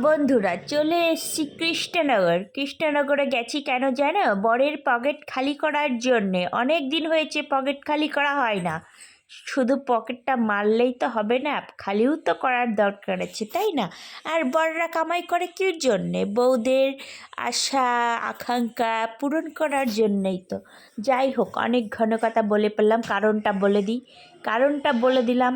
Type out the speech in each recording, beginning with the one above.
বন্ধুরা চলে এসেছি কৃষ্ণনগরে গেছি কেন জানো? বরের পকেট খালি করার জন্যে। অনেক দিন হয়েছে পকেট খালি করা হয় না। শুধু পকেটটা মারলেই তো হবে না, খালিও তো করার দরকার আছে, তাই না? আর বররা কামাই করে কির জন্যে? বউদের আশা আকাঙ্ক্ষা পূরণ করার জন্যই তো। যাই হোক, অনেক ঘন কথা বলে পেলাম, কারণটা বলে দিলাম।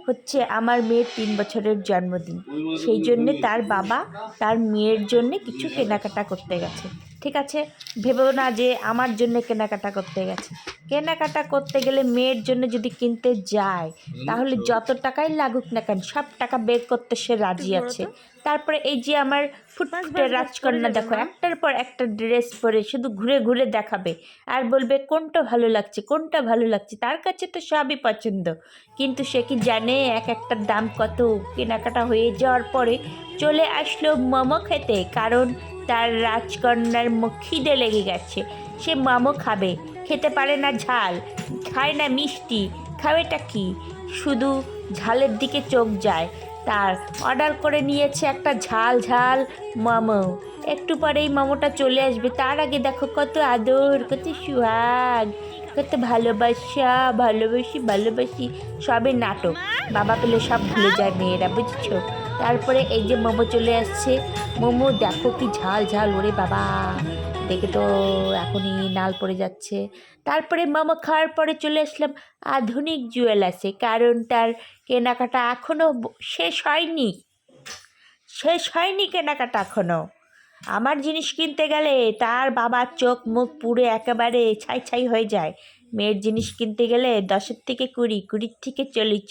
হচ্ছে আমার মেয়ের 3 বছরের জন্মদিন, সেই জন্যে তার বাবা তার মেয়ের জন্যে কিছু কেনাকাটা করতে গেছে। ঠিক আছে, ভেবেও না যে আমার জন্য কেনাকাটা করতে গেছে। কেনাকাটা করতে গেলে মেয়ের জন্য যদি কিনতে যায়, তাহলে যত টাকাই লাগুক না কেন সব টাকা বের করতে সে রাজি আছে। তারপরে এই যে আমার ফুটফুটে রাজকন্যা দেখো, একটার পর একটা ড্রেস পরে শুধু ঘুরে ঘুরে দেখাবে আর বলবে কোনটা ভালো লাগছে। তার কাছে তো সবই পছন্দ, কিন্তু সে কি জানে এক একটার দাম কত? কেনাকাটা হয়ে যাওয়ার পরে চলে আসলো মোমো খেতে, কারণ তার রাজকন্যার খিদে লেগে গেছে। সে মোমো খাবে, খেতে পারে না ঝাল, খায় না মিষ্টি, খাবেটা কি? শুধু ঝালের দিকে চোখ যায়। তার অর্ডার করে নিয়েছে একটা ঝাল ঝাল মোমো। একটু পরেই মোমোটা চলে আসবে, তার আগে দেখো কত আদর, কত সুহাগ, কত ভালোবাসি সবই নাটক। বাবা পেলে সব ভুলে যায় মেয়েরা, বুঝছো? তারপরে এই যে মোমো চলে আসছে। মোমো দেখো কি ঝাল ঝাল, ওরে বাবা, দেখে তো এখনই নাল পড়ে যাচ্ছে। তারপরে মোমো খাওয়ার পরে চলে আসলাম আধুনিক জুয়েলার্সে, কারণ তার কেনাকাটা এখনও শেষ হয়নি কেনাকাটা এখনও। আমার জিনিস কিনতে গেলে তার বাবার চোখ মুখ পুরো একেবারে ছাই ছাই হয়ে যায়। মেয়ের জিনিস কিনতে গেলে 10-এর থেকে 20, 20-এর থেকে 40